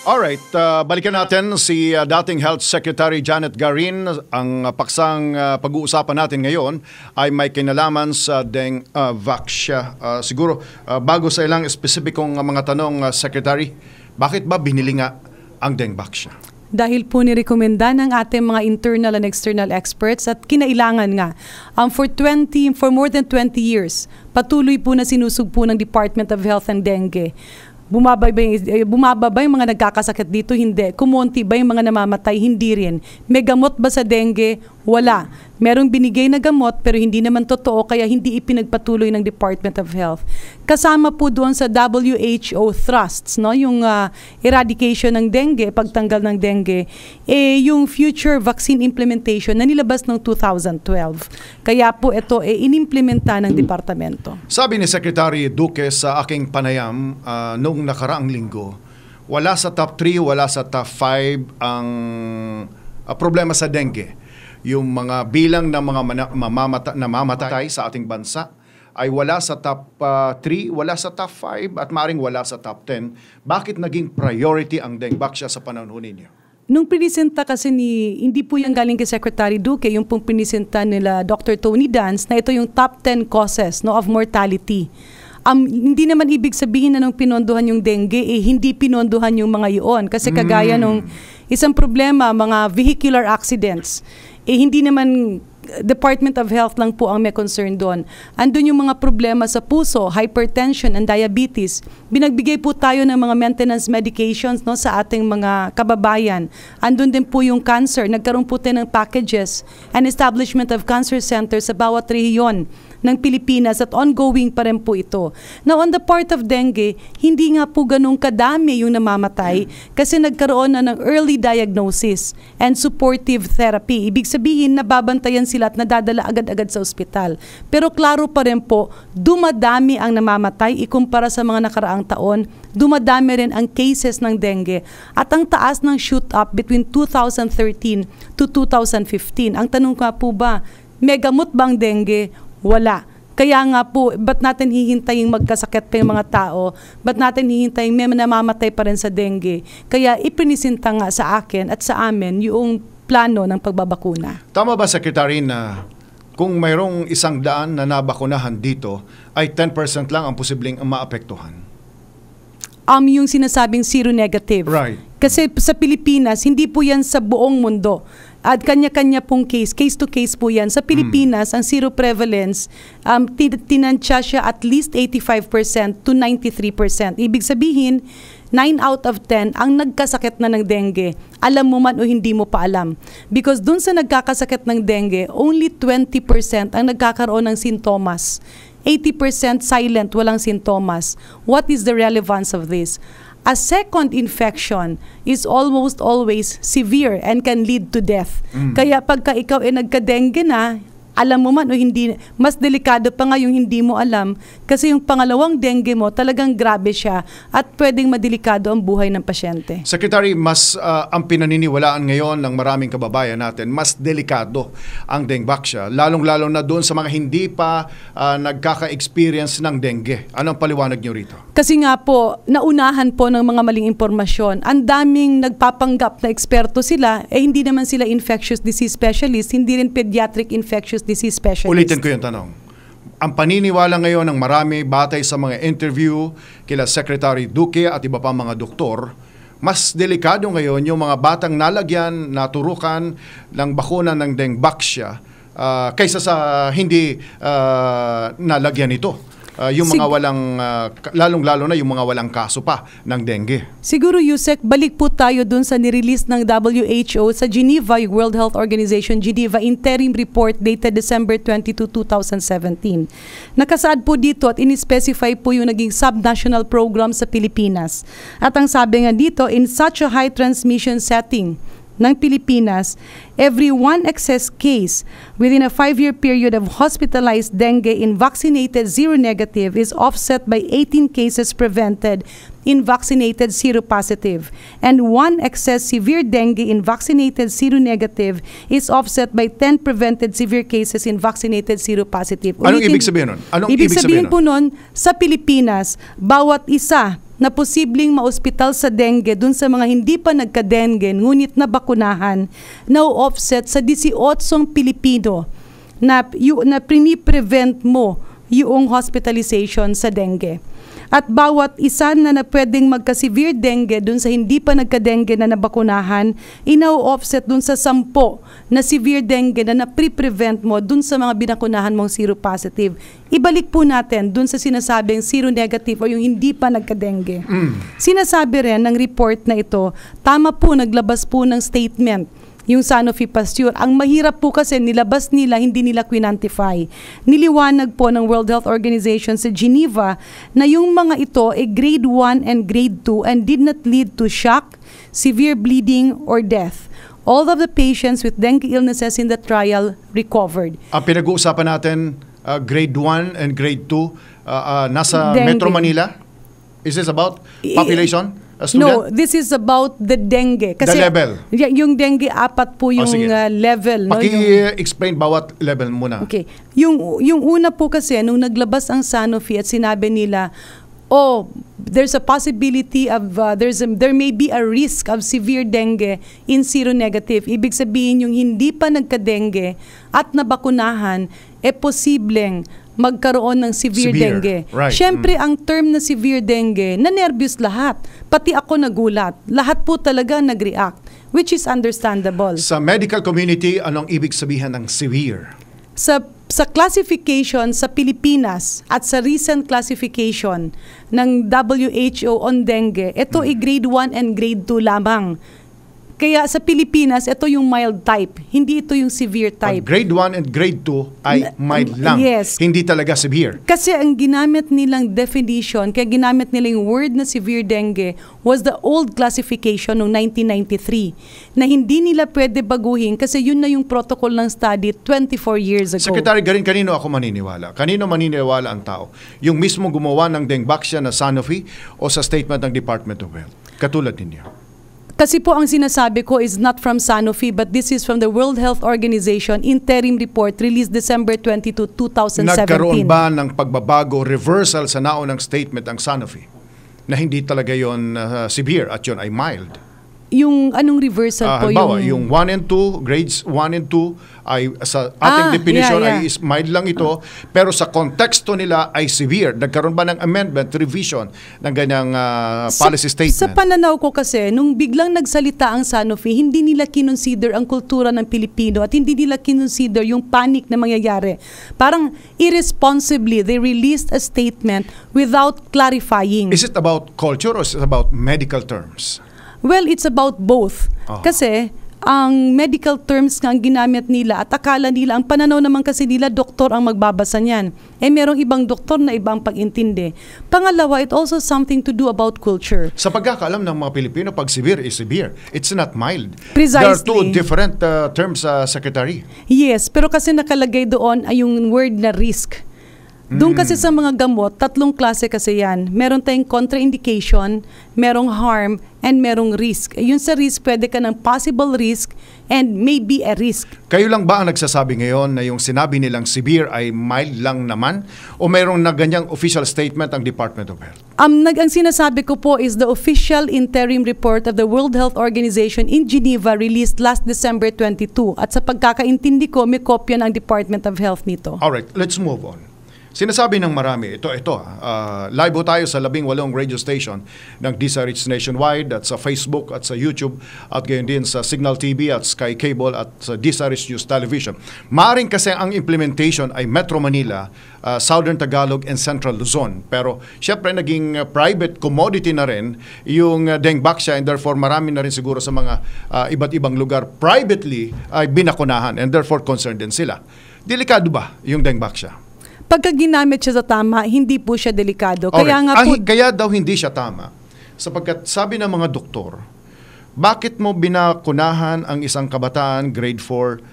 Alright, balikan natin si dating Health Secretary Janette Garin. Ang paksang pag-uusapan natin ngayon ay may kinalaman sa Dengvaxia. Siguro, bago sa ilang espesipikong mga tanong, Secretary, bakit ba binili nga ang Dengvaxia? Dahil po nirekomenda ng ating mga internal and external experts at kinailangan nga. For more than 20 years, patuloy po na sinusog po ng Department of Health ang dengue. Bumaba ba yung mga nagkakasakit dito? Hindi. Kumonti ba yung mga namamatay? Hindi rin. May gamot ba sa dengue? Wala. Merong binigay na gamot pero hindi naman totoo kaya hindi ipinagpatuloy ng Department of Health. Kasama po doon sa WHO thrusts, no? Yung eradication ng dengue, pagtanggal ng dengue, yung future vaccine implementation na nilabas ng 2012. Kaya po ito inimplementa ng departamento. Sabi ni Secretary Duque sa aking panayam noong nakaraang linggo, wala sa top 3, wala sa top 5 ang problema sa dengue. Yung mga bilang ng mga namamatay sa ating bansa ay wala sa top 3, wala sa top 5 at maaaring wala sa top 10. Bakit naging priority ang Dengvaxia sa panahon ninyo? Nung pinisenta kasi hindi po yung galing kay Secretary Duque, yung pong pinisenta nila Dr. Tony Dance na ito yung top 10 causes of mortality. Hindi naman ibig sabihin na nung pinondohan yung dengue, hindi pinondohan yung mga iyon. Kasi kagaya nung isang problema, mga vehicular accidents, hindi naman Department of Health lang po ang may concern doon. Andun yung mga problema sa puso, hypertension and diabetes. Binagbigay po tayo ng mga maintenance medications sa ating mga kababayan. Andun din po yung cancer. Nagkaroon po tayo ng packages and establishment of cancer centers sa bawat rehiyon ng Pilipinas at ongoing pa rin po ito. Now, on the part of dengue, hindi nga po ganun kadami yung namamatay kasi nagkaroon na ng early diagnosis and supportive therapy. Ibig sabihin, nababantayan sila at nadadala agad-agad sa ospital. Pero klaro pa rin po, dumadami ang namamatay ikumpara sa mga nakaraang taon, dumadami rin ang cases ng dengue at ang taas ng shoot up between 2013 to 2015. Ang tanong nga po ba, may gamot bang dengue? Wala. Kaya nga po, ba't natin hihintayin magkasakit pa yung mga tao? Ba't natin hihintayin may namamatay pa rin sa dengue? Kaya ipinisinta nga sa akin at sa amin yung plano ng pagbabakuna. Tama ba, Secretary, na kung mayroong 100 na nabakunahan dito, ay 10% lang ang posibleng maapektuhan? Yung sinasabing seronegative. Right. Kasi sa Pilipinas, hindi po yan sa buong mundo. At kanya-kanya pong case to case po yan. Sa Pilipinas, ang zero prevalence, tinansya siya at least 85% to 93%. Ibig sabihin, 9 out of 10 ang nagkasakit na ng dengue. Alam mo man o hindi mo pa alam. Because dun sa nagkakasakit ng dengue, only 20% ang nagkakaroon ng sintomas. 80% silent, walang sintomas. What is the relevance of this? A second infection is almost always severe and can lead to death. Kaya pagka ikaw nagka-dengue na, alam mo man o hindi, mas delikado pa nga yung hindi mo alam kasi yung pangalawang dengue mo talagang grabe siya at pwedeng madelikado ang buhay ng pasyente. Secretary, mas ang pinaniniwalaan ngayon ng maraming kababayan natin, mas delikado ang Dengvaxia, lalong-lalo na doon sa mga hindi pa nagkaka-experience ng dengue. Anong paliwanag niyo rito? Kasi nga po, naunahan po ng mga maling impormasyon. Ang daming nagpapanggap na eksperto sila, hindi naman sila infectious disease specialist, hindi rin pediatric infectious disease specialist. Ulitin ko yung tanong. Ang paniniwala ngayon ng marami batay sa mga interview kila Secretary Duque at iba pa mga doktor, mas delikado ngayon yung mga batang nalagyan, naturukan ng bakuna ng Dengvaxia kaysa sa hindi nalagyan ito. Yung mga walang, lalong-lalo na yung mga walang kaso pa ng dengue. Siguro, Yusek, balik po tayo dun sa nirelease ng WHO sa Geneva, yung World Health Organization, Geneva Interim Report dated December 22, 2017. Nakasaad po dito at in-specify po yung naging subnational program sa Pilipinas. At ang sabi nga dito, in such a high transmission setting ng Pilipinas, every one excess case within a 5-year period of hospitalized dengue in vaccinated seronegative is offset by 18 cases prevented in vaccinated seropositive, and one excess severe dengue in vaccinated seronegative is offset by 10 prevented severe cases in vaccinated seropositive. Anong ibig sabihin nun? Ibig sabihin po nun, sa Pilipinas, bawat isa na posibleng maospital sa dengue dun sa mga hindi pa nagka-dengue ngunit nabakunahan na offset sa 18 Pilipino na prevent mo yung hospitalization sa dengue. At bawat isa na pwedeng magka-severe dengue dun sa hindi pa nagka-dengue na nabakunahan, ina-offset dun sa 10 na severe dengue na pre-prevent mo dun sa mga binakunahan mong seropositive. Ibalik po natin dun sa sinasabing seronegative o yung hindi pa nagka-dengue. Sinasabi rin ng report na ito, tama po, naglabas po ng statement yung Sanofi Pasteur. Ang mahirap po kasi nilabas nila, hindi nila quinantify. Niliwanag po ng World Health Organization sa Geneva na yung mga ito ay grade 1 and grade 2 and did not lead to shock, severe bleeding, or death. All of the patients with dengue illnesses in the trial recovered. Ang pinag-uusapan natin, grade 1 and grade 2, nasa dengue. Metro Manila? Is this about population? No, this is about the dengue. Kasi the level. Yung dengue, 4 po yung level. No? Paki-explain bawat level muna. Okay. Yung una po kasi, nung naglabas ang Sanofi at sinabi nila, there's a possibility of, there may be a risk of severe dengue in seronegative. Ibig sabihin, yung hindi pa nagka-dengue at nabakunahan, posibleng magkaroon ng severe dengue. Right. Siyempre, ang term na severe dengue, na-nervous lahat. Pati ako nagulat. Lahat po talaga nag-react, which is understandable. Sa medical community, anong ibig sabihin ng severe? Sa classification sa Pilipinas at sa recent classification ng WHO on dengue, ito ay grade 1 and grade 2 lamang. Kaya sa Pilipinas, ito yung mild type. Hindi ito yung severe type. Grade 1 and grade 2 ay mild lang. Yes. Hindi talaga severe. Kasi ang ginamit nilang definition, kaya ginamit nila yung word na severe dengue was the old classification noong 1993 na hindi nila pwede baguhin kasi yun na yung protocol ng study 24 years ago. Secretary Garin, kanino ako maniniwala? Kanino maniniwala ang tao? Yung mismo gumawa ng Dengvaxia na Sanofi o sa statement ng Department of Health? Katulad ninyo. Kasi po ang sinasabi ko is not from Sanofi but this is from the World Health Organization interim report released December 22, 2017. Nagkaroon ba ng pagbabago, reversal sa naunang statement ang Sanofi na hindi talaga yon severe at yon ay mild? Yung anong reversal po halimbawa, yung 1 and 2, grades 1 and 2 ay sa ating definition ay mild lang ito, pero sa konteksto nila ay severe. Nagkaroon ba ng amendment, revision ng ganyang policy statement? Sa pananaw ko kasi, nung biglang nagsalita ang Sanofi, hindi nila kinonsider ang kultura ng Pilipino at hindi nila kinonsider yung panic na mangyayari. Parang irresponsibly, they released a statement without clarifying. Is it about culture or is it about medical terms? Well, it's about both. Kasi ang medical terms nga ang ginamit nila at akala nila, ang pananaw naman kasi nila, doktor ang magbabasa niyan. Merong ibang doktor na ibang pag-intindi. Pangalawa, it also something to do about culture. Sa pagkakaalam ng mga Pilipino, pag severe is severe. It's not mild. Precisely. There are two different terms, Secretary. Yes, pero kasi nakalagay doon ay yung word na risk. Doon kasi sa mga gamot, 3 klase kasi yan. Meron tayong contraindication, merong harm, and merong risk. Yun sa risk, pwede ka ng possible risk and maybe a risk. Kayo lang ba ang nagsasabi ngayon na yung sinabi nilang severe ay mild lang naman? O mayroong na ganyang official statement ang Department of Health? Ang sinasabi ko po is the official interim report of the World Health Organization in Geneva released last December 22. At sa pagkakaintindi ko, may kopya ng Department of Health nito. Alright, let's move on. Sinasabi ng marami, live ho tayo sa 18 radio station ng DSRH Nationwide at sa Facebook at sa YouTube at gayon din sa Signal TV at Sky Cable at sa DSRH News Television. Maaring kasi ang implementation ay Metro Manila, Southern Tagalog and Central Luzon. Pero syempre naging private commodity na rin yung Dengvaxia and therefore marami na rin siguro sa mga iba't ibang lugar privately ay binakunahan and therefore concerned din sila. Delikado ba yung Dengvaxia? Pagka ginamit siya sa tama, hindi po siya delikado. Okay. Kaya daw hindi siya tama. Sapagkat sabi ng mga doktor, bakit mo binakunahan ang isang kabataan, grade 4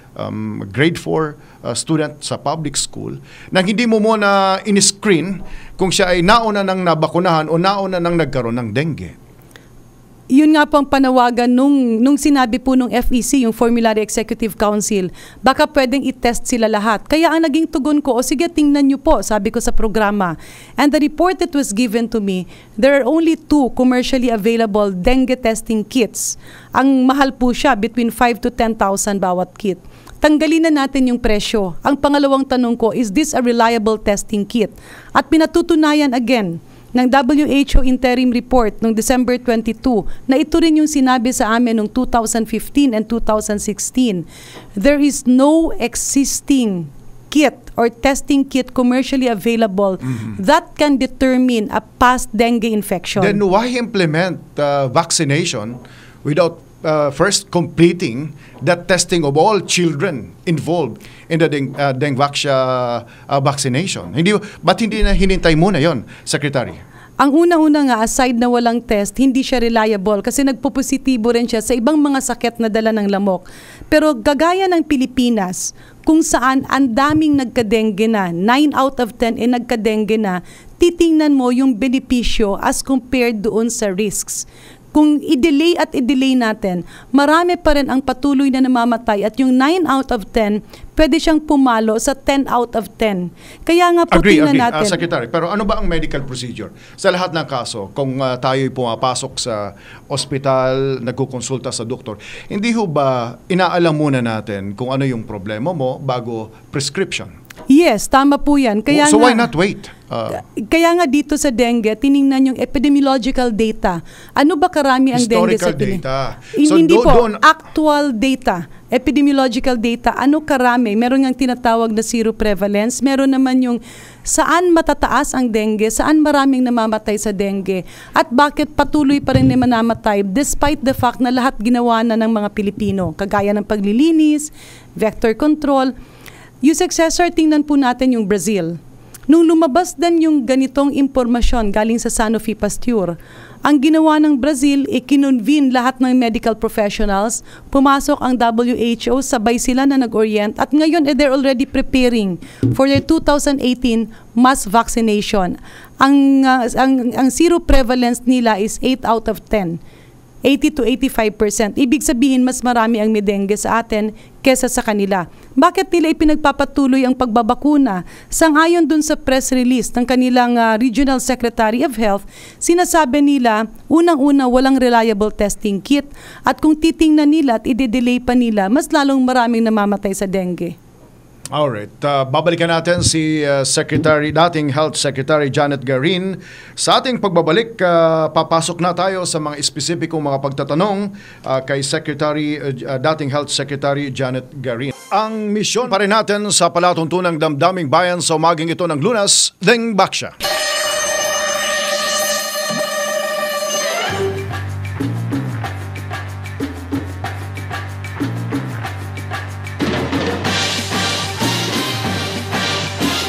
student sa public school, nang hindi mo muna in-screen kung siya ay nauna nang nabakunahan o nauna nang nagkaroon ng dengue? Yun nga po ang panawagan nung sinabi po nung FEC, yung Formulary Executive Council, baka pwedeng i-test sila lahat. Kaya ang naging tugon ko, o sige, tingnan nyo po, sabi ko sa programa. And the report that was given to me, there are only 2 commercially available dengue testing kits. Ang mahal po siya, between 5 to 10,000 bawat kit. Tanggalin na natin yung presyo. Ang pangalawang tanong ko, is this a reliable testing kit? At pinatutunayan again ng WHO interim report noong December 22 na ito rin yung sinabi sa amin noong 2015 and 2016. There is no existing kit or testing kit commercially available that can determine a past dengue infection. Then why implement vaccination without first completing that testing of all children involved in the Dengvaxia vaccination? Ba't hindi na hinintay muna yon, Secretary? Ang una-una nga, aside na walang test, hindi siya reliable kasi nagpo-positibo rin siya sa ibang mga sakit na dala ng lamok. Pero gagaya ng Pilipinas, kung saan ang daming nagka-dengue na, 9 out of 10 nagka-dengue na, titingnan mo yung benepisyo as compared doon sa risks. Kung i-delay natin, marami pa rin ang patuloy na namamatay at yung 9 out of 10, pwede siyang pumalo sa 10 out of 10. Kaya nga po tingnan natin. Secretary, pero ano ba ang medical procedure? Sa lahat ng kaso, kung tayo'y pumapasok sa ospital, nagkukonsulta sa doktor, hindi ho ba inaalam muna natin kung ano yung problema mo bago prescription? Yes, tama po yan. Kaya so why not wait? Kaya nga dito sa dengue, tiningnan yung epidemiological data. Ano ba karami ang dengue sa Pilipinas? So hindi po, actual data. Epidemiological data, ano karami? Meron nga tinatawag na zero prevalence. Meron naman yung saan matataas ang dengue, saan maraming namamatay sa dengue, at bakit patuloy pa rin na manamatay despite the fact na lahat ginawa na ng mga Pilipino. Kagaya ng paglilinis, vector control. Yung successor, tingnan po natin yung Brazil. Nung lumabas din yung ganitong impormasyon galing sa Sanofi Pasteur, ang ginawa ng Brazil, kinonvene lahat ng medical professionals, pumasok ang WHO, sabay sila na nag-orient, at ngayon they're already preparing for their 2018 mass vaccination. Ang zero prevalence nila is 8 out of 10. 80 to 85%. Ibig sabihin, mas marami ang may dengue sa atin kesa sa kanila. Bakit nila ipinagpapatuloy ang pagbabakuna? Sangayon dun sa press release ng kanilang Regional Secretary of Health, sinasabi nila, unang-una, walang reliable testing kit, at kung titingnan nila at i-delay pa nila, mas lalong maraming namamatay sa dengue. Alright, babalikan natin si dating Health Secretary Janette Garin. Sa ating pagbabalik, papasok na tayo sa mga espesipikong mga pagtatanong kay dating Health Secretary Janette Garin. Ang misyon pa rin natin sa palatuntunang damdaming bayan sa umaging ito ng Lunas, Dengvaxia.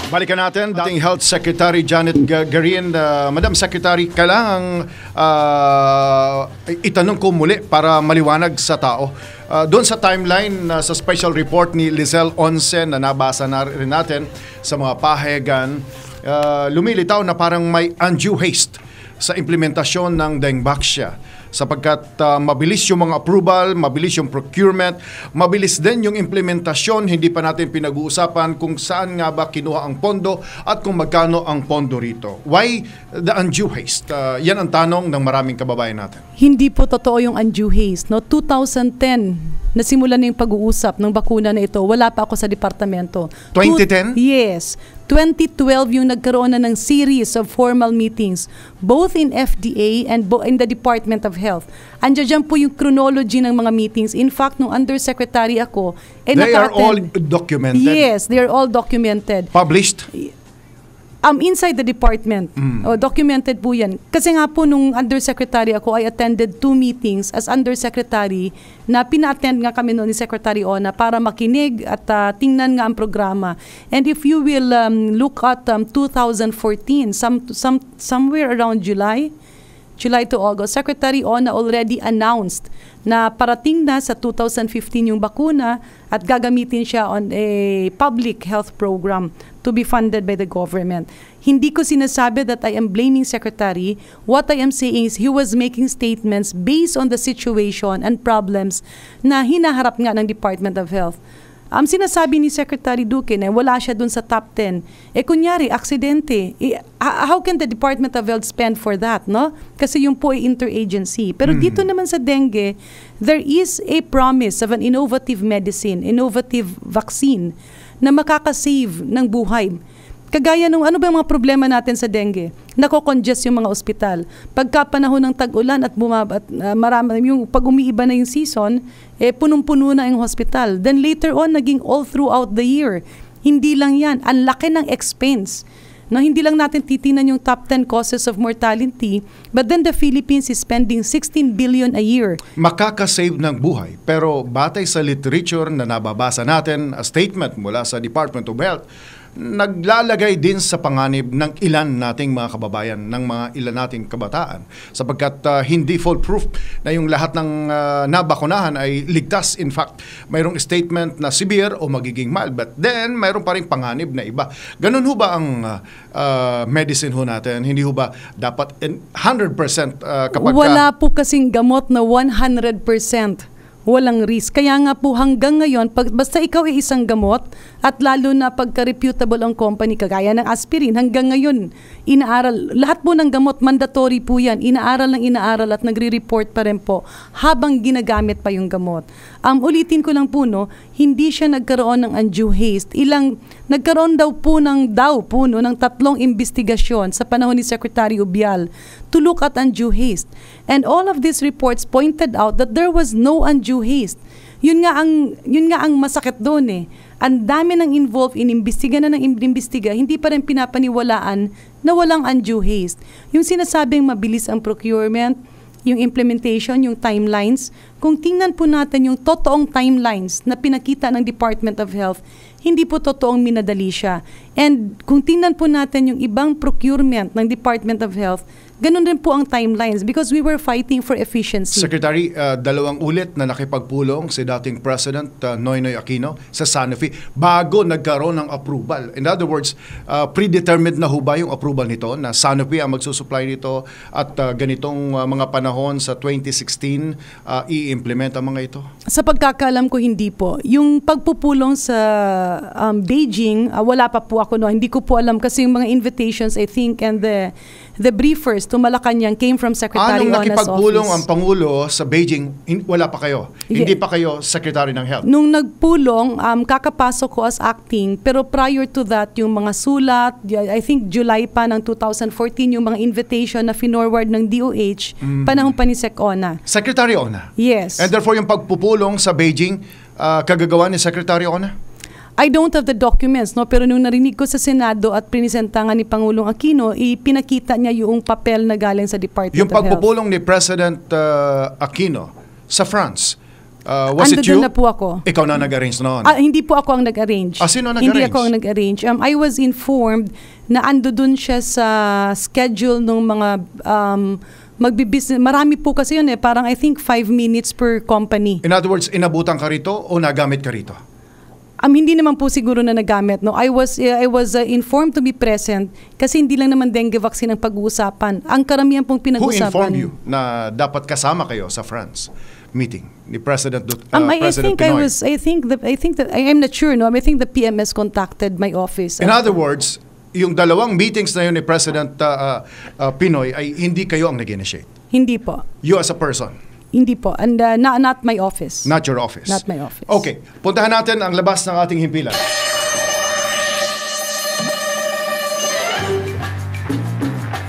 Balikan natin, dating Health Secretary Janette Garin. Madam Secretary, kailangang itanong ko muli para maliwanag sa tao. Doon sa timeline, sa special report ni Lizelle Onsen na nabasa na rin natin sa mga pahayagan, lumilitaw na parang may undue haste sa implementasyon ng Dengvaxia, sapagkat mabilis yung mga approval, mabilis yung procurement, mabilis din yung implementasyon, hindi pa natin pinag-uusapan kung saan nga ba kinuha ang pondo at kung magkano ang pondo rito. Why the undue haste? Yan ang tanong ng maraming kababayan natin. Hindi po totoo yung undue haste. No? 2010, nasimula na yung pag-uusap ng bakuna na ito. Wala pa ako sa departamento. 2010? Yes. 2012 yung nagkaroon na ng series of formal meetings both in FDA and in the Department of Health. Andiyan po yung chronology ng mga meetings. In fact, nung undersecretary ako, they are all documented? Yes, they are all documented. Published? Inside the department. Documented po yan. Kasi nga po nung undersecretary ako, I attended 2 meetings as undersecretary na pina-attend nga kami noon ni Secretary Ona para makinig at tingnan nga ang programa. And if you will look at 2014, somewhere around July, July to August, Secretary Ona already announced na parating na sa 2015 yung bakuna at gagamitin siya on a public health program to be funded by the government. Hindi ko sinasabi that I am blaming Secretary. What I am saying is he was making statements based on the situation and problems na hinaharap nga ng Department of Health. Sinasabi ni Secretary Duque na wala siya dun sa top 10. Kunyari, aksidente. How can the Department of Health spend for that, no? Kasi yung po ay interagency. Pero dito naman sa dengue, there is a promise of an innovative medicine, innovative vaccine na makakasave ng buhay. Kagaya nung ano ba yung mga problema natin sa dengue? Nako-congest yung mga ospital. Pagka panahon ng tag-ulan at marami yung pag umiiba na yung season, punong-puno na yung hospital. Then later on, naging all throughout the year. Hindi lang yan. Ang laki ng expense. No, hindi lang natin titinan yung top 10 causes of mortality, but then the Philippines is spending 16 billion a year. Makakasave ng buhay. Pero batay sa literature na nababasa natin, a statement mula sa Department of Health, naglalagay din sa panganib ng ilan nating mga kababayan, ng mga ilan nating kabataan. Sapagkat hindi foolproof na yung lahat ng nabakunahan ay ligtas. In fact, mayroong statement na severe o magiging mild. But then, mayroon pa rin panganib na iba. Ganun ho ba ang medicine ho natin? Hindi ho ba dapat 100% kapag... Wala po kasing gamot na 100%. Walang risk. Kaya nga po hanggang ngayon, basta ikaw ay isang gamot at lalo na pagka-reputable ang company, kagaya ng aspirin, hanggang ngayon, inaaral. Lahat po ng gamot, mandatory po yan. Inaaral at nagre-report pa rin po habang ginagamit pa yung gamot. Ulitin ko lang po, no, hindi siya nagkaroon ng undue haste. Nagkaroon daw po ng 3 investigasyon sa panahon ni Secretary Ubial to look at undue haste. And all of these reports pointed out that there was no undue haste. Yun nga ang masakit doon eh. Ang dami ng involved, inimbestiga na ng inimbestiga, hindi pa rin pinapaniwalaan na walang undue haste. Yung sinasabing mabilis ang procurement, yung implementation, yung timelines, kung tingnan po natin yung totoong timelines na pinakita ng Department of Health, hindi po totoong minadali siya. And kung tingnan po natin yung ibang procurement ng Department of Health, ganun rin po ang timelines because we were fighting for efficiency. Secretary, 2 ulit na nakipagpulong si dating President Noynoy Aquino sa Sanofi bago nagkaroon ng approval. In other words, predetermined na ho ba yung approval nito na Sanofi ang magsusupply nito at ganitong mga panahon sa 2016 i-implement ang mga ito? Sa pagkakalam ko, hindi po. Yung pagpupulong sa Beijing, wala pa po ako, no. Hindi ko po alam kasi yung mga invitations, I think, and the briefers to Malacanang came from Secretary Ona's office. Nakipagpulong ang Pangulo sa Beijing, wala pa kayo? Hindi pa kayo Secretary ng Health? Nung nagpulong, kakapasok ko as acting, pero prior to that, yung mga sulat, I think July pa ng 2014, yung mga invitation na finorward ng DOH, panahon pa ni Sec Ona. Secretary Ona? Yes. And therefore, yung pagpupulong sa Beijing, kagagawa ni Secretary Ona? I don't have the documents, no, pero nung narinig ko sa Senado at prinisenta nga ni Pangulong Aquino, ipinakita niya yung papel na galing sa Department yung of Health. Yung pagpupulong ni President Aquino sa France, was it you? Na po ako. Ikaw na nag-arrange noon? Hindi po ako ang nag-arrange. Sino nag-arrange? Hindi ako ang nag-arrange. I was informed na ando dun siya sa schedule ng mga magbibusiness. Marami po kasi yun parang I think 5 minutes per company. In other words, inabutan ka rito o nagamit ka rito? Hindi naman po siguro na nagamit. No? I was informed to be present kasi hindi lang naman dengue vaccine ang pag-uusapan. Ang karamihan pong pinag-uusapan. Who informed you na dapat kasama kayo sa France meeting ni President President Pinoy? I'm not sure. No? I think the PMS contacted my office. In other words, yung 2 meetings na yun ni President Pinoy ay hindi kayo ang nag-initiate? Hindi po. You as a person? Hindi po. And not my office. Not your office? Not my office. Okay. Puntahan natin ang labas ng ating himpilan.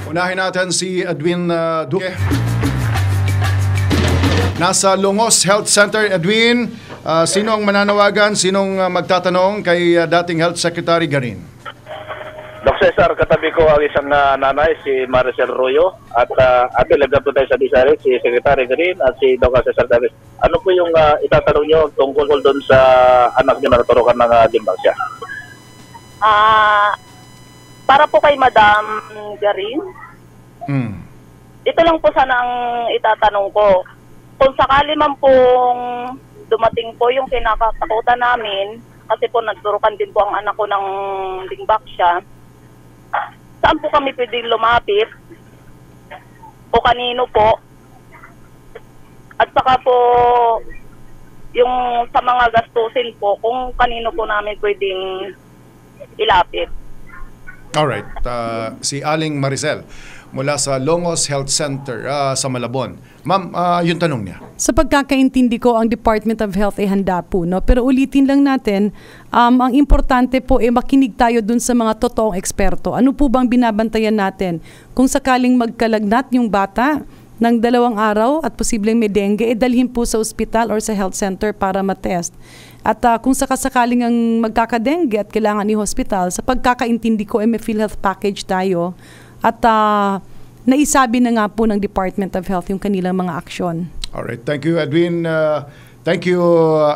Unahin natin si Edwin Duque. Nasa Longos Health Center. Edwin, sino ang mananawagan? Sinong magtatanong kay dating Health Secretary Garin? Dr. Cesar, katabi ko ang isang nanay, si Maricel Royo, at lagyan po tayo sa Disari, si Secretary Garin at si Dr. Cesar Davis. Ano po yung itatanong nyo tungkol doon sa anak nyo na naturukan ng Dengvaxia? Para po kay Madam Garin, ito lang po sana ang itatanong ko. Kung sakali man pong dumating po yung kinakatakutan namin, kasi po naturukan din po ang anak ko ng Dengvaxia, saan po kami pwedeng lumapit? O kanino po? At saka po, yung sa mga gastusin po, kung kanino po namin pwedeng ilapit. Alright. Si Aling Maricel mula sa Longos Health Center sa Malabon. Ma'am, yung tanong niya. Sa pagkakaintindi ko, ang Department of Health ay handa po, no? Pero ulitin lang natin, ang importante po ay makinig tayo dun sa mga totoong eksperto. Ano po bang binabantayan natin? Kung sakaling magkalagnat yung bata ng 2 araw at posibleng may dengue, dalhin po sa ospital or sa health center para matest. At kung sakasakaling ang magkakadengue at kailangan i-hospital, sa pagkakaintindi ko, may PhilHealth package tayo. At naisabi na nga po ng Department of Health yung kanilang mga aksyon. Alright, thank you Edwin. Thank you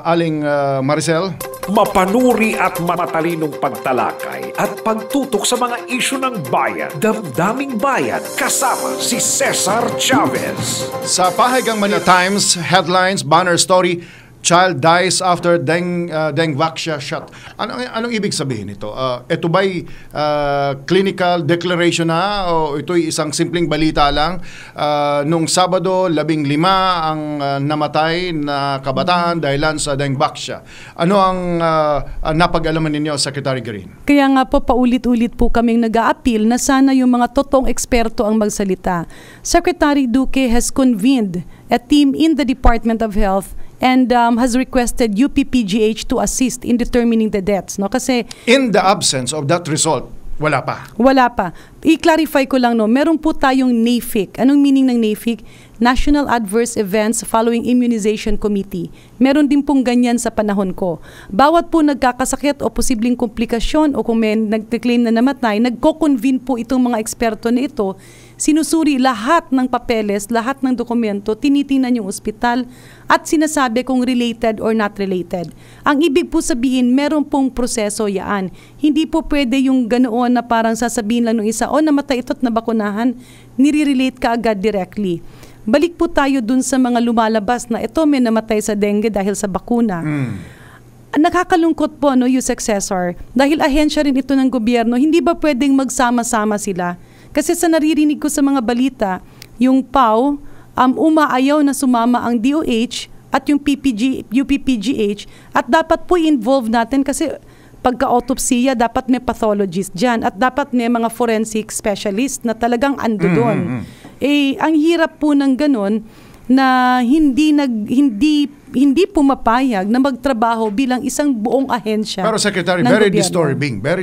Aling Maricel. Mapanuri at matalinong pagtalakay at pagtutok sa mga isyu ng bayan. Damdaming Bayan kasama si Cesar Chavez. Sa Pahagang Manila Times, headlines, banner story, child dies after Dengvaxia shot. Anong ibig sabihin nito? Ito ba'y clinical declaration na o ito'y isang simpleng balita lang? Nung Sabado, 15 ang namatay na kabataan dahilan sa Dengvaxia. Ano ang napag-alaman ninyo, Secretary Garin? Kaya nga po, paulit-ulit po kaming nag-a-appeal na sana yung mga totoong eksperto ang magsalita. Secretary Duque has convened a team in the Department of Health and has requested UPPGH to assist in determining the deaths. No? Kasi in the absence of that result, wala pa. Wala pa. I-clarify ko lang, no, meron po tayong NAFIC. Anong meaning ng NAFIC? National Adverse Events Following Immunization Committee. Meron din pong ganyan sa panahon ko. Bawat po nagkakasakit o posibleng komplikasyon o kung may nag-claim na namatay, nagko-convene po itong mga eksperto na ito. Sinusuri lahat ng papeles, lahat ng dokumento, tinitingnan yung ospital at sinasabi kung related or not related. Ang ibig po sabihin, meron pong proseso yaan. Hindi po pwede yung ganoon na parang sasabihin lang ng isa, namatay ito at nabakunahan, nire-relate ka agad directly. Balik po tayo dun sa mga lumalabas na ito may namatay sa dengue dahil sa bakuna. Nakakalungkot po, yung successor, dahil ahensya rin ito ng gobyerno, hindi ba pwedeng magsama-sama sila? Kasi sa naririnig ko sa mga balita, yung PAW, umaayaw na sumama ang DOH at yung UPPGH at dapat po involve natin kasi pagka-autopsiya, dapat may pathologist dyan at dapat may mga forensic specialist na talagang ando doon. Ang hirap po ng ganun na hindi pumapayag na magtrabaho bilang isang buong ahensya. Pero Secretary, very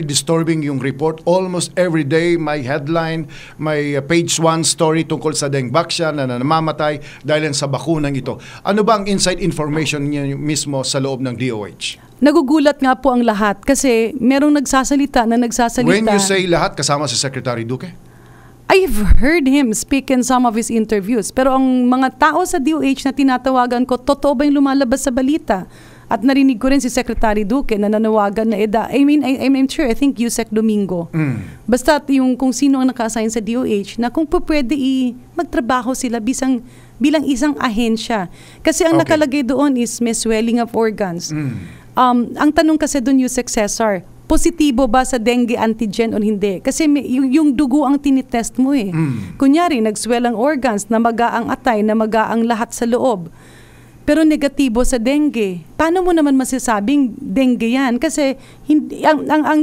disturbing yung report. Almost every day may headline, may page 1 story tungkol sa Dengvaxia na namamatay dahil sa bakunang ito. Ano ba ang inside information niya mismo sa loob ng DOH? Nagugulat nga po ang lahat kasi merong nagsasalita. When you say lahat, kasama si Secretary Duque? I've heard him speak in some of his interviews. Pero ang mga tao sa DOH na tinatawagan ko, totoo ba yung lumalabas sa balita? At narinig ko rin si Secretary Duque na nanawagan na I'm sure, I think Yusek Domingo. Basta yung kung sino ang naka-assign sa DOH na kung pwede magtrabaho sila bilang isang ahensya. Kasi ang nakalagay doon is may swelling of organs. Ang tanong kasi doon yung successor, positibo ba sa dengue antigen o hindi? Kasi yung dugo ang tinitest mo Kunyari, nag-swell ang organs, namaga ang atay, namaga ang lahat sa loob. Pero negatibo sa dengue. Paano mo naman masasabing dengue yan? Kasi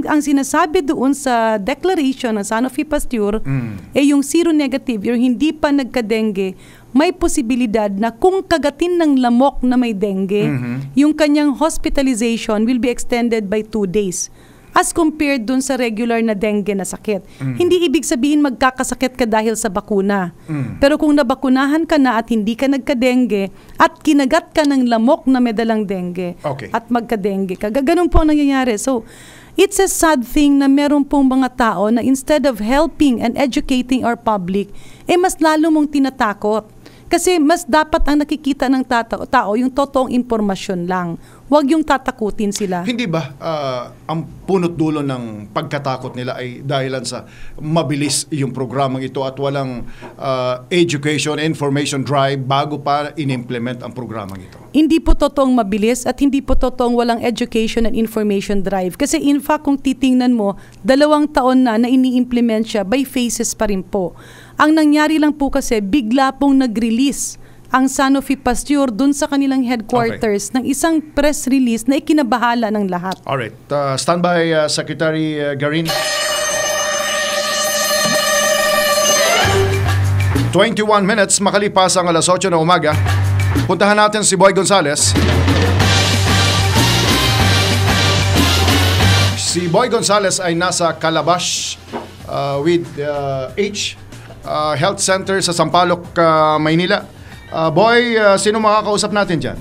ang sinasabi doon sa declaration ng Sanofi Pasteur, yung seronegative, yung hindi pa nagka-dengue, may posibilidad na kung kagatin ng lamok na may dengue, yung kanyang hospitalization will be extended by 2 days. As compared dun sa regular na dengue na sakit. Hindi ibig sabihin magkakasakit ka dahil sa bakuna. Pero kung nabakunahan ka na at hindi ka nagka-dengue at kinagat ka ng lamok na may dalang dengue at magka-dengue ka, ganun po ang nangyayari. So, it's a sad thing na meron pong mga tao na instead of helping and educating our public, mas lalo mong tinatakot. Kasi mas dapat ang nakikita ng tao yung totoong impormasyon lang. Huwag yung tatakutin sila. Hindi ba ang punot dulo ng pagkatakot nila ay dahilan sa mabilis yung programang ito at walang education, information drive bago pa in-implement ang programang ito? Hindi po totoong mabilis at hindi po totoong walang education and information drive. Kasi in fact, kung titingnan mo, 2 taon na ini-implement siya, by phases pa rin po. Ang nangyari lang po kasi, bigla pong nag-release ang Sanofi Pasteur dun sa kanilang headquarters ng isang press release na ikinabahala ng lahat. Alright. Stand by, Secretary Garin. 21 minutes makalipas ang alas 8 ng umaga. Puntahan natin si Boy Gonzales. Si Boy Gonzales ay nasa Calabash with H Health Center sa Sampaloc, Maynila. Boy, sino makakausap natin dyan?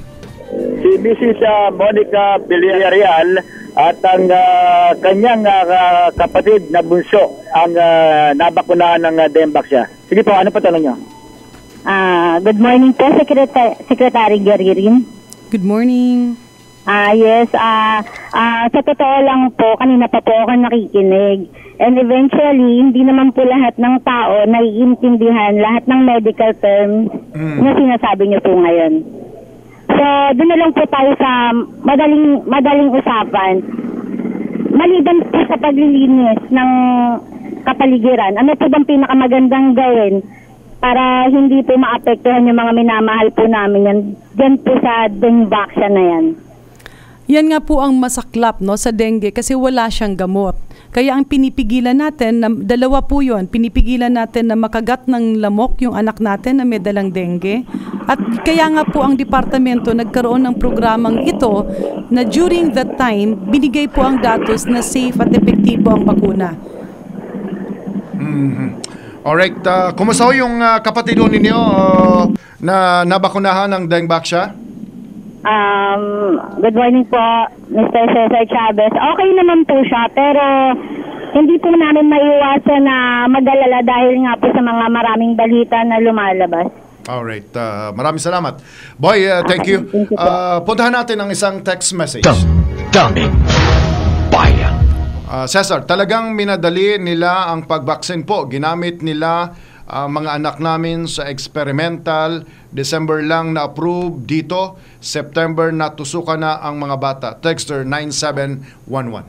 Si Mrs. Monica Villarreal at ang kanyang kapatid na bunso ang nabakunahan ng Dengvaxia. Sige po, ano pa tanong nyo? Good morning po, Secretary Garin. Good morning. Yes, sa totoo lang po, kanina pa po ako nakikinig. And eventually, hindi naman po lahat ng tao naiintindihan lahat ng medical terms na sinasabi niyo po ngayon. So, doon na lang po tayo sa madaling usapan. Maliban po sa paglilinis ng kapaligiran, ano po bang pinakamagandang gawin para hindi po maapektuhan yung mga minamahal po namin yan dyan po sa Dengvaxia na yan? Yan nga po ang masaklap, no, sa dengue kasi wala siyang gamot. Kaya ang pinipigilan natin, dalawa po yun, pinipigilan natin na makagat ng lamok yung anak natin na may dalang dengue. At kaya nga po ang departamento nagkaroon ng programang ito na during that time, binigay po ang datos na safe at epektibo ang bakuna. Alright, kumusta ho yung kapatid ninyo na nabakunahan ng Dengvaxia? Good morning po, Mr. Cesar Chavez. Okay naman po siya, pero hindi po namin maiwasan na mag-alala dahil nga po sa mga maraming balita na lumalabas. Alright, maraming salamat. Boy, thank you. Puntahan natin ang isang text message. Daming bayan. Cesar, talagang minadali nila ang pagbaksin po. Ginamit nila mga anak namin sa experimental. December lang na-approve dito. September natusukan na ang mga bata. Texter 9711.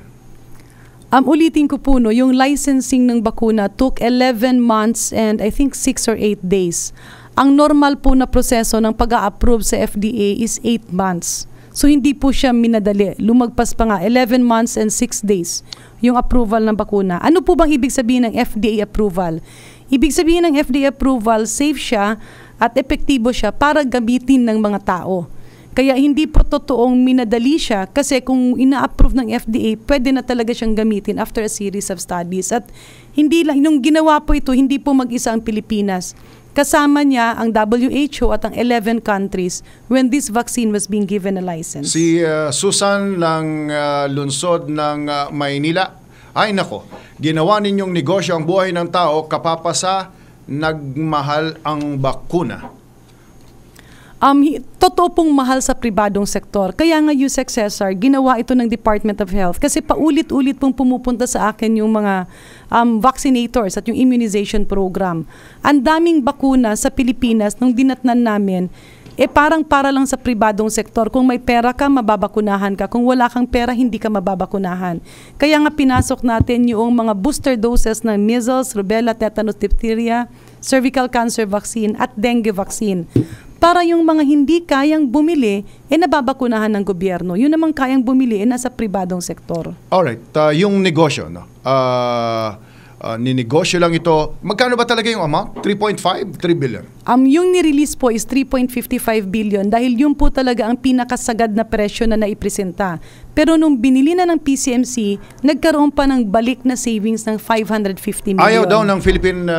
Ulitin ko po, no, yung licensing ng bakuna took 11 months and I think 6 or 8 days. Ang normal po na proseso ng pag-a-approve sa FDA is 8 months. So hindi po siya minadali. Lumagpas pa nga 11 months and 6 days yung approval ng bakuna. Ano po bang ibig sabihin ng FDA approval? Ibig sabihin ng FDA approval, safe siya at epektibo siya para gamitin ng mga tao. Kaya hindi po totoong minadali siya kasi kung ina-approve ng FDA, pwede na talaga siyang gamitin after a series of studies. At hindi lang, nung ginawa po ito, hindi po mag-isa ang Pilipinas. Kasama niya ang WHO at ang 11 countries when this vaccine was being given a license. Si Susan ng lungsod ng Maynila. Ay nako, ginawa ninyong negosyo ang buhay ng tao kapapasa nagmahal ang bakuna. Totoo pong mahal sa pribadong sektor. Kaya nga Yusek Cesar, ginawa ito ng Department of Health kasi paulit-ulit pong pumupunta sa akin yung mga vaccinators at yung immunization program. Ang daming bakuna sa Pilipinas nung dinatnan namin, parang para lang sa pribadong sektor. Kung may pera ka, mababakunahan ka. Kung wala kang pera, hindi ka mababakunahan. Kaya nga pinasok natin yung mga booster doses ng measles, rubella, tetanus, diphtheria, cervical cancer vaccine at dengue vaccine. Para yung mga hindi kayang bumili, nababakunahan ng gobyerno. Yun naman kayang bumili, nasa pribadong sektor. Alright, yung negosyo, no? Ninegosyo lang ito. Magkano ba talaga yung amount? 3.5? 3 billion? Yung nirelease po is 3.55 billion dahil yun po talaga ang pinakasagad na presyo na naipresenta. Pero nung binili na ng PCMC, nagkaroon pa ng balik na savings ng 550 million. Ayaw daw ng Philippine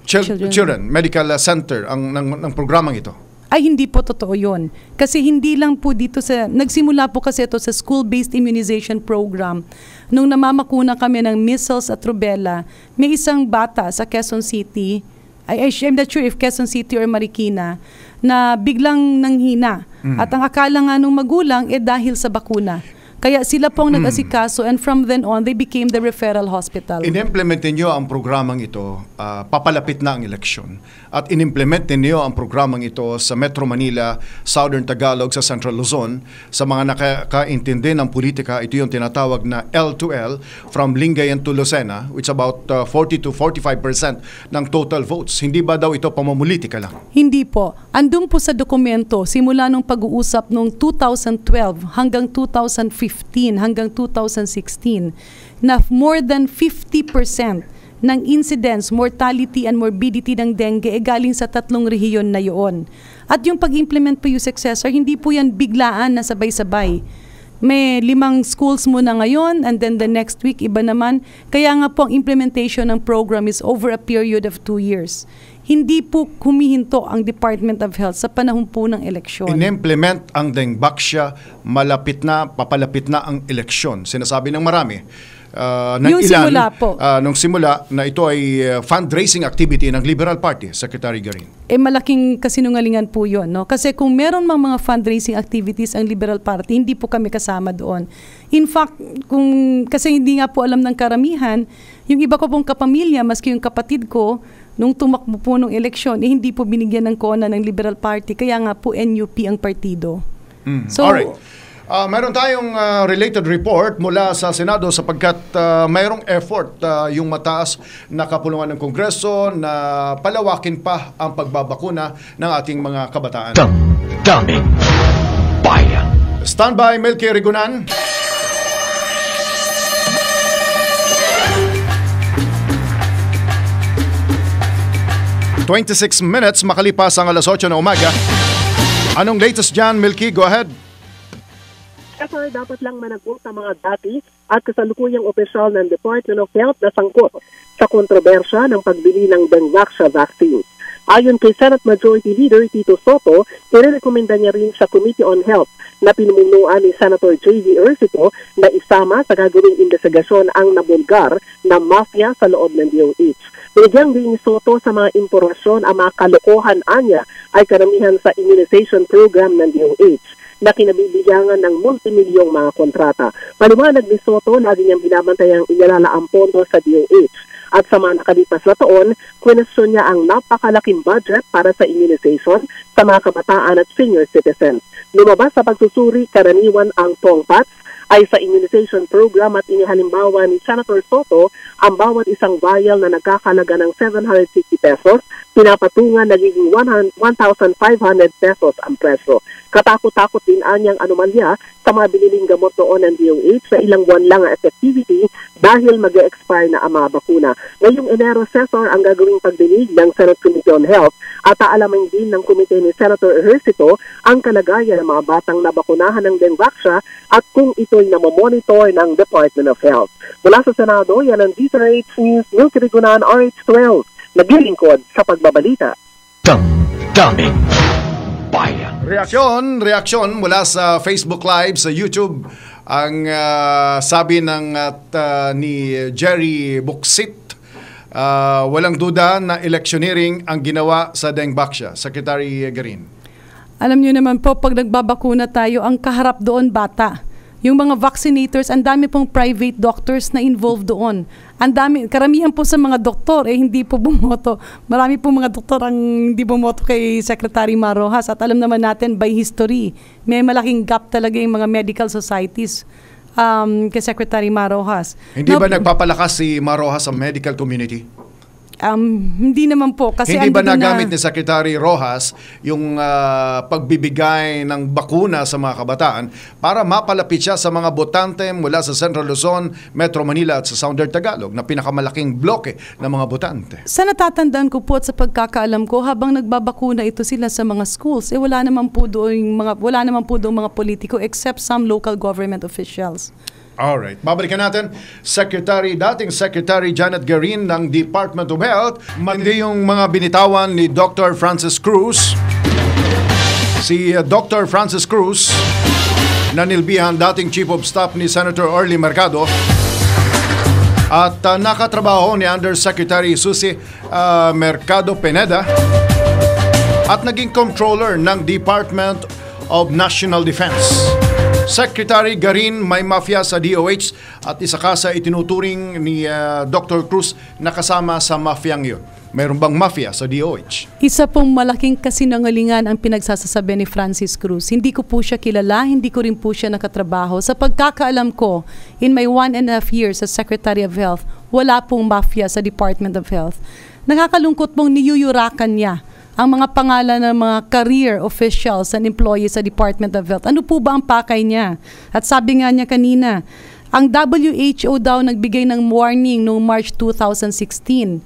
Children Medical Center ng programang ito. Ay, hindi po totoo yun. Kasi hindi lang po dito nagsimula po kasi ito sa school-based immunization program. Nung namamakuna kami ng measles at rubella, may isang bata sa Quezon City, I'm not sure if Quezon City or Marikina, na biglang nanghina. At ang akala nga nung magulang dahil sa bakuna. Kaya sila pong nag-asikaso, and from then on, they became the referral hospital. In-implement ninyo ang programang ito, papalapit na ang eleksyon. At in-implement ninyo ang programang ito sa Metro Manila, Southern Tagalog, sa Central Luzon. Sa mga nakakaintindi ng politika, ito yung tinatawag na L2L, from Lingayen to Lucena, which about 40 to 45% ng total votes. Hindi ba daw ito pamumulitika lang? Hindi po. Andun po sa dokumento, simula nung pag-uusap noong 2012 hanggang 2015 hanggang 2016, na more than 50% ng incidence, mortality and morbidity ng dengue galing sa 3 rehiyon na yun. At yung pag-implement po yung successor, hindi po yan biglaan na sabay-sabay. May 5 schools muna ngayon, and then the next week iba naman. Kaya nga po ang implementation ng program is over a period of 2 years. Hindi po humihinto ang Department of Health sa panahon po ng eleksyon. In-implement ang Dengvaxia, malapit na, papalapit na ang eleksyon. Sinasabi ng marami. Ng yung ilan, simula po. Nung simula na ito ay fundraising activity ng Liberal Party, Secretary Garin. Malaking kasinungalingan po yun. No? Kasi kung meron mga fundraising activities ang Liberal Party, hindi po kami kasama doon. In fact, kasi hindi nga po alam ng karamihan, yung iba ko pong kapamilya, maski yung kapatid ko, nung tumakbo po nung eleksyon, hindi po binigyan ng kona ng Liberal Party. Kaya nga po NUP ang partido. So, alright. Mayroon tayong related report mula sa Senado sapagkat mayroong effort yung mataas na kapulungan ng Kongreso na palawakin pa ang pagbabakuna ng ating mga kabataan. Damdaming Bayan. Standby, Melky Rigunan. ...26 minutes makalipas ang alas 8 na umaga. Anong latest dyan, Milky? Go ahead. Sir, dapat lang managot ang mga dati at kasalukuyang opisyal ng Department of Health na sangkot sa kontrobersya ng pagbili ng Dengvaxia vaccine. Ayon kay Senate Majority Leader Tito Soto, irerekomenda niya rin sa Committee on Health na pinumunuan ni Senator J.V. Ercito na isama sa gagawing investigasyon ang nabulgar na mafia sa loob ng DOH. Binigyang din ni Soto sa mga impormasyon ang mga kalokohan anya ay karamihan sa immunization program ng DOH na kinabibigyangan ng multimilyong mga kontrata. Paliwanag ni Soto, lagi niyang binabantayang ilalala ang pondo sa DOH. At sa mga nakalipas na taon, kwestiyon niya ang napakalaking budget para sa immunization sa mga kabataan at senior citizens. Lumabas sa pagsusuri, karaniwan ang tongpats ay sa immunization program at inihalimbawa ni Senator Soto ang bawat isang vial na nagkakalaga ng 760 pesos, pinapatungan nagiging 1,500 pesos ang presyo. Katakot-takot din anyang anomalya sa mga biniling gamot noon ng DOH sa ilang buwan lang ang effectivity dahil mag-expire na ang mga bakuna. Ngayong Enero, Cesar, ang gagawing pagdinig ng Senate Committee on Health at aalamin din ng komite ni Senator Ercito ang kalagayan ng mga batang nabakunahan ng Dengvaxia at kung ito'y namamonitor ng Department of Health. Mula sa Senado, yan ang DZRH News, Milky Rigunan, RH12, naglilingkod sa pagbabalita. Damdaming Bayan. Reaksyon mula sa Facebook Live, sa YouTube. Ang sabi ni Jerry Buxit, walang duda na electioneering ang ginawa sa Dengvaxia. Secretary Garin. Alam niyo naman po, pag nagbabakuna tayo, ang kaharap doon bata. Yung mga vaccinators, ang dami pong private doctors na involved doon. Ang dami, karamihan po sa mga doktor, hindi po bumoto. Marami po mga doktor ang hindi bumoto kay Secretary Marojas. At alam naman natin, by history, may malaking gap talaga yung mga medical societies kay Secretary Marojas. Hindi ba nagpapalakas si Marojas sa medical community? Hindi naman po. Kasi hindi ba nagamit ni Secretary Rojas yung pagbibigay ng bakuna sa mga kabataan para mapalapit siya sa mga botante mula sa Central Luzon, Metro Manila at sa Southern Tagalog na pinakamalaking bloke ng mga botante? Sa natatandaan ko po at sa pagkakaalam ko, habang nagbabakuna ito sila sa mga schools, wala naman po doon mga politiko except some local government officials. Alright, babalikan natin dating Secretary Janette Garin ng Department of Health. Mandi yung mga binitawan ni Dr. Francis Cruz. Si Dr. Francis Cruz, nanilbihan dating Chief of Staff ni Senator Orly Mercado. At nakatrabaho ni Undersecretary Susie Mercado Pineda at naging controller ng Department of National Defense. Secretary Garin, may mafia sa DOH at isa ka sa itinuturing ni Dr. Cruz na kasama sa mafiyang yun. Mayroon bang mafia sa DOH? Isa pong malaking kasinungalingan ang pinagsasasabi ni Francis Cruz. Hindi ko po siya kilala, hindi ko rin po siya nakatrabaho. Sa pagkakaalam ko, in my 1.5 years as Secretary of Health, wala pong mafia sa Department of Health. Nakakalungkot pong niyuyurakan niya ang mga pangalan ng mga career officials and employees sa Department of Health. Ano po ba ang pakay niya? At sabi nga niya kanina, ang WHO daw nagbigay ng warning noong March 2016.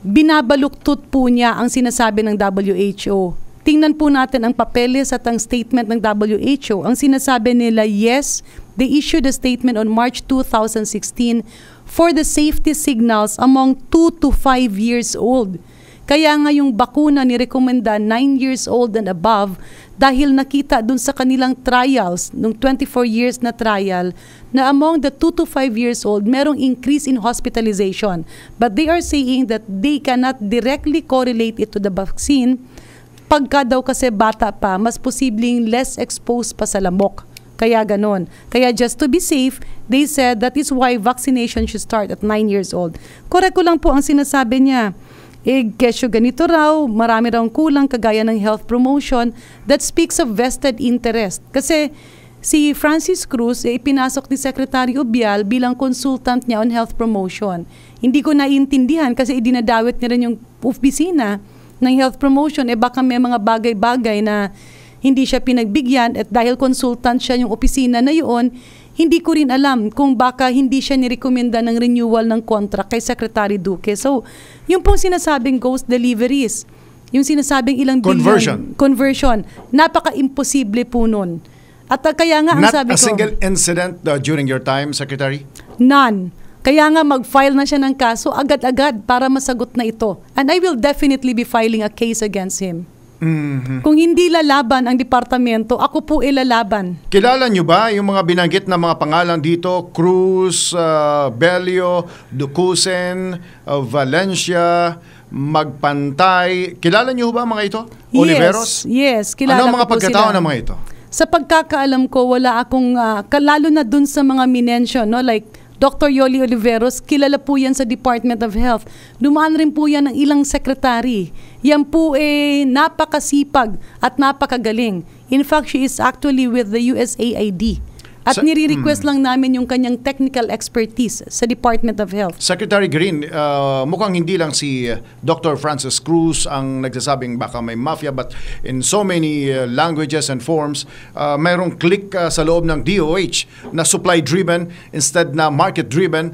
Binabaluktot po niya ang sinasabi ng WHO. Tingnan po natin ang papeles at ang statement ng WHO. Ang sinasabi nila, yes, they issued a statement on March 2016 for the safety signals among 2 to 5 years old. Kaya nga yung bakuna nirekomenda 9 years old and above dahil nakita dun sa kanilang trials, nung 24 years na trial, na among the 2 to 5 years old, merong increase in hospitalization. But they are saying that they cannot directly correlate it to the vaccine. Pagka daw kasi bata pa, mas posibleng less exposed pa sa lamok. Kaya ganon. Kaya just to be safe, they said that is why vaccination should start at 9 years old. Correct ko lang po ang sinasabi niya. Kesyo ganito raw, marami raw kulang kagaya ng health promotion that speaks of vested interest. Kasi si Francis Cruz, ipinasok ni Secretary Ubial bilang consultant niya on health promotion. Hindi ko naiintindihan kasi idinadawit niya rin yung opisina ng health promotion. Baka may mga bagay-bagay na hindi siya pinagbigyan at dahil consultant siya yung opisina na yun, hindi ko rin alam kung baka hindi siya nirekomenda ng renewal ng contract kay Secretary Duque. So, yung pong sinasabing ghost deliveries, yung sinasabing ilang conversion, napaka-imposible po nun. At kaya nga ang sabi ko... Not a single incident during your time, Secretary? None. Kaya nga mag-file na siya ng kaso agad-agad para masagot na ito. And I will definitely be filing a case against him. Mm-hmm. Kung hindi lalaban ang departamento, ako po ilalaban. Kilala nyo ba yung mga binanggit na mga pangalan dito? Cruz, Belio, Ducusen, Valencia, Magpantay. Kilala nyo ba mga ito? Yes, Oliveros? Yes, kilala ano mga ko po pagkatao sila. ng mga ito? Sa pagkakaalam ko, wala akong, lalo na dun sa mga minention, no? Like Dr. Yoli Oliveros, kilala po yan sa Department of Health. Dumaan rin po yan ng ilang sekretary. Yan po napakasipag at napakagaling. In fact, she is actually with the USAID. At nire-request lang namin yung kanyang technical expertise sa Department of Health. Secretary Garin, mukhang hindi lang si Dr. Francis Cruz ang nagsasabing baka may mafia, but in so many languages and forms, mayroong click sa loob ng DOH na supply-driven instead na market-driven,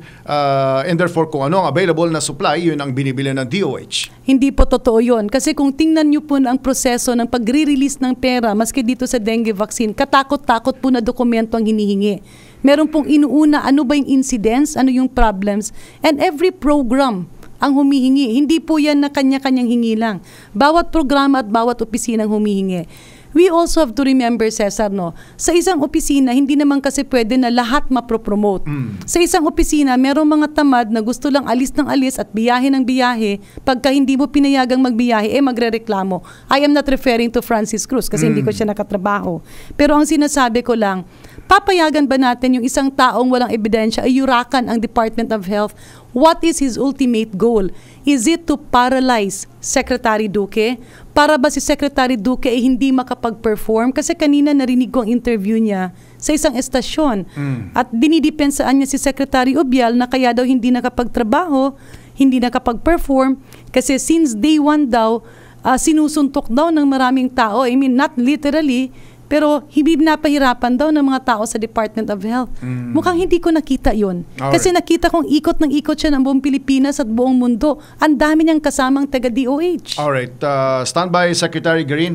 and therefore kung ano ang available na supply, yun ang binibili ng DOH. Hindi po totoo yun. Kasi kung tingnan nyo po ang proseso ng pagre-release ng pera, maski dito sa dengue vaccine, katakot-takot po na dokumento ang hinihingi. Meron pong inuuna, ano ba yung incidents, ano yung problems, and every program ang humihingi. Hindi po yan na kanya-kanyang hingi lang. Bawat programa at bawat opisina ang humihingi. We also have to remember, Cesar, no? Sa isang opisina, hindi naman kasi pwede na lahat mapropromote. Sa isang opisina, merong mga tamad na gusto lang alis ng alis at biyahe ng biyahe. Pagka hindi mo pinayagang magbiyahe, magrereklamo. I am not referring to Francis Cruz kasi hindi ko siya nakatrabaho. Pero ang sinasabi ko lang, papayagan ba natin yung isang taong walang ebidensya ay yurakan ang Department of Health? What is his ultimate goal? Is it to paralyze Secretary Duque? Para ba si Secretary Duque ay hindi makapag-perform? Kasi kanina narinig ko ang interview niya sa isang estasyon. At dinidipensaan niya si Secretary Ubial na kaya daw hindi nakapagtrabaho, hindi nakapag-perform. Kasi since day one daw, sinusuntok daw ng maraming tao. I mean, not literally, pero hindi napahirapan daw ng mga tao sa Department of Health. Mukhang hindi ko nakita yun. Kasi nakita kong ikot ng ikot siya ng buong Pilipinas at buong mundo. Ang dami niyang kasamang taga-DOH. Alright, standby Secretary Garin.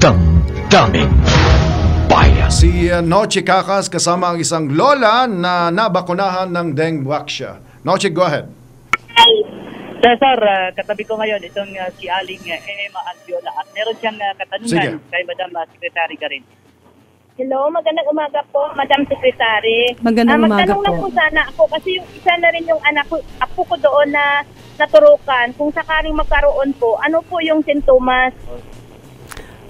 Daming bayan. Si Noche Cacas kasama ang isang lola na nabakunahan ng Dengvaxia. Noche, go ahead. Cesar, katabi ko ngayon itong si Aling Emma Andiola at meron siyang katanungan kay Madam Secretary Garin. Hello, magandang umaga po, Madam Secretary. Magandang umaga magtanong lang po. po sana ako kasi yung isa na rin yung apo ko doon na naturukan. Kung sakaling magkaroon po, ano po yung sintomas?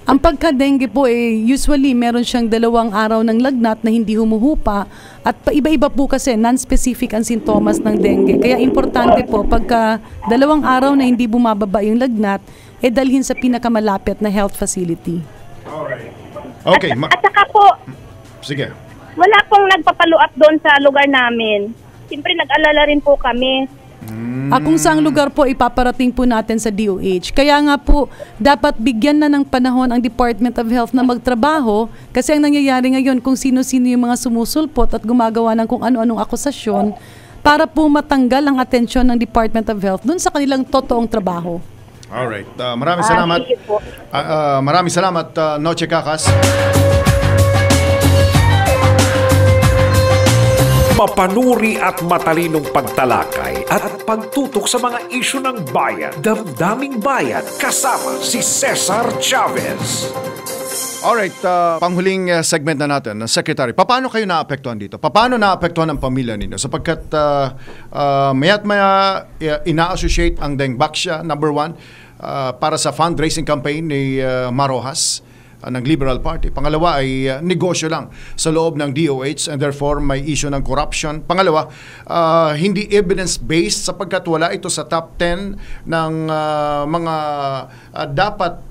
Ang pagka-dengue po usually meron siyang 2 araw ng lagnat na hindi humuhupa at iba-iba po kasi non-specific ang sintomas ng dengue. Kaya importante po pagka 2 araw na hindi bumababa yung lagnat, dalhin sa pinakamalapit na health facility. Alright. Okay. At saka po, Sige. wala pong nagpapalo up doon sa lugar namin. Siyempre nag-alala rin po kami. Kung saang lugar po ipaparating po natin sa DOH. Kaya nga po, dapat bigyan na ng panahon ang Department of Health na magtrabaho kasi ang nangyayari ngayon kung sino-sino yung mga sumusulpot at gumagawa ng kung ano-anong akusasyon para po matanggal ang atensyon ng Department of Health dun sa kanilang totoong trabaho. Alright. Maraming salamat. Sige po. Maraming salamat, Noche Kakas. Mapanuri at matalinong pagtalakay at pagtutok sa mga isyu ng bayan. Damdaming Bayan kasama si Cesar Chavez. Alright, panghuling segment na natin, Secretary. Paano kayo naapektuhan dito? Paano naapektuhan ang pamilya ninyo? Sapagkat maya't maya ina-associate ang Dengvaxia, number 1, para sa fundraising campaign ni Marojas ng Liberal Party. Pangalawa ay negosyo lang sa loob ng DOH and therefore may issue ng corruption. Pangalawa, hindi evidence-based sapagkat wala ito sa top 10 ng mga dapat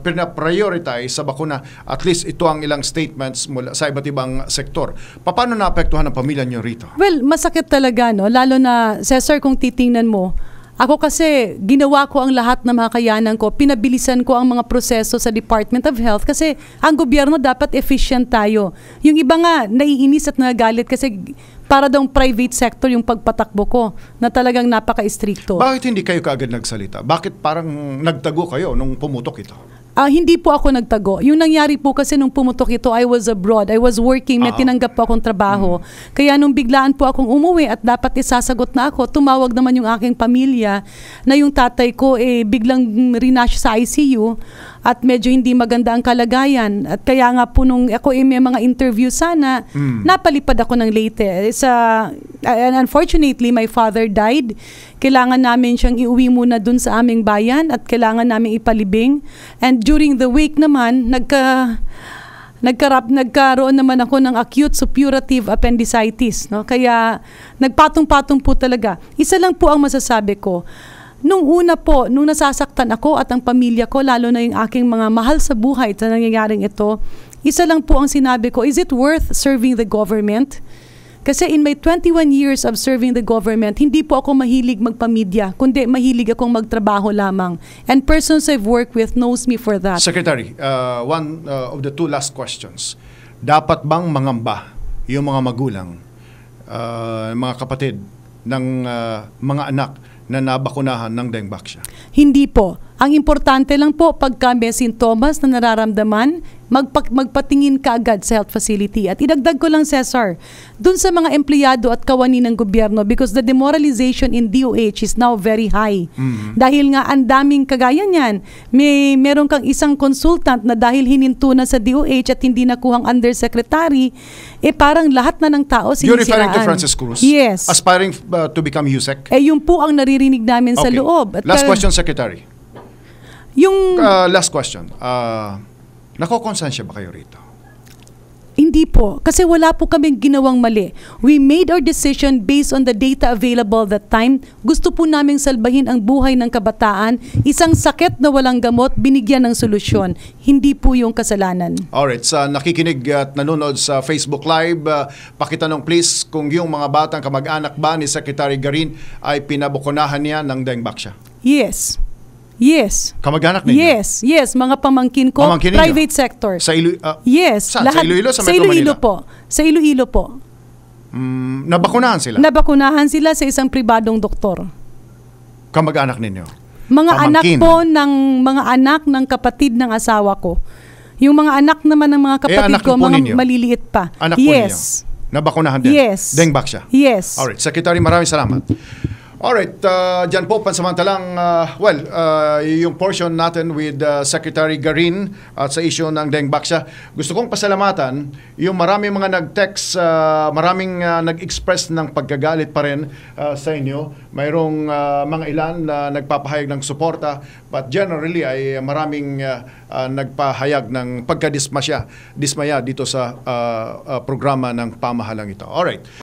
pina-prioritize sa bakuna. At least ito ang ilang statements mula sa iba't ibang sektor. Paano naapektuhan ang pamilya niyo rito? Well, masakit talaga, no? Lalo na, Cesar, kung titingnan mo, ako kasi ginawa ko ang lahat ng mga kayanan ko, pinabilisan ko ang mga proseso sa Department of Health kasi ang gobyerno dapat efficient tayo. Yung iba nga naiinis at nagagalit kasi para daw private sector yung pagpatakbo ko na talagang napaka-istrikto. Bakit hindi kayo kaagad nagsalita? Bakit parang nagtago kayo nung pumutok ito? Hindi po ako nagtago. Yung nangyari po kasi nung pumutok ito, I was abroad. I was working, may tinanggap po akong trabaho. Kaya nung biglaan po akong umuwi at dapat isasagot na ako, tumawag naman yung aking pamilya na yung tatay ko biglang rinash sa ICU at medyo hindi maganda ang kalagayan. At kaya nga po nung ako may mga interview sana, napalipad ako ng Leyte. And unfortunately, my father died. Kailangan namin siyang iuwi muna dun sa aming bayan at kailangan namin ipalibing. And during the week naman, nagkaroon naman ako ng acute suppurative appendicitis. No? Kaya nagpatong-patong po talaga. Isa lang po ang masasabi ko. Nung una po, nung nasasaktan ako at ang pamilya ko, lalo na yung aking mga mahal sa buhay sa nangyayaring ito, isa lang po ang sinabi ko, is it worth serving the government? Kasi in my 21 years of serving the government, hindi po ako mahilig magpamidya, kundi mahilig akong magtrabaho lamang. And persons I've worked with knows me for that. Secretary, one of the 2 last questions. Dapat bang mangamba yung mga magulang, mga kapatid ng mga anak na nabakunahan ng Dengvaxia? Hindi po. Ang importante lang po, pagka may sintomas na nararamdaman, magpatingin ka agad sa health facility. At idagdag ko lang, Cesar, dun sa mga empleyado at kawani ng gobyerno because the demoralization in DOH is now very high. Dahil nga ang daming kagaya niyan, meron kang isang consultant na dahil hininto na sa DOH at hindi nakuhang undersecretary, parang lahat na ng tao sinisiraan. You're referring to Francis Cruz? Yes. Aspiring to become USEC? Yun po ang naririnig namin sa loob. At last question, Secretary. Yung last question. Nakokonsensya ba kayo rito? Hindi po. Kasi wala po kaming ginawang mali. We made our decision based on the data available that time. Gusto po naming salbahin ang buhay ng kabataan. Isang sakit na walang gamot, binigyan ng solusyon. Hindi po yung kasalanan. Alright. Sa nakikinig at nanonood sa Facebook Live, pakitanong please kung yung mga batang kamag-anak ba ni Secretary Garin ay pinabukunahan niya ng Dengvaxia? Yes. Yes. Kamag-anak ninyo? Yes. Mga pamangkin ko, pamangkin private sector. Sa yes. Saan? Sa Iloilo, sa Metro Iloilo Manila? po. Sa Iloilo po. Nabakunahan sila? Nabakunahan sila sa isang pribadong doktor. Kamag-anak ninyo? Mga pamangkin. anak po ng mga anak ng kapatid ng asawa ko. Yung mga anak naman ng mga kapatid ko, mga ninyo? maliliit pa. Anak po ninyo? Nabakunahan din? Yes. Dengvaxia? Yes. Alright. Secretary, maraming salamat. Alright, dyan po pansamantalang, yung portion natin with Secretary Garin at sa issue ng Dengvaxia. Gusto kong pasalamatan yung maraming mga nag-text, maraming nag-express ng pagkagalit pa rin sa inyo. Mayroong mga ilan na nagpapahayag ng suporta, but generally ay maraming nagpahayag ng pagkadismaya dito sa programa ng pamahalang ito. Alright.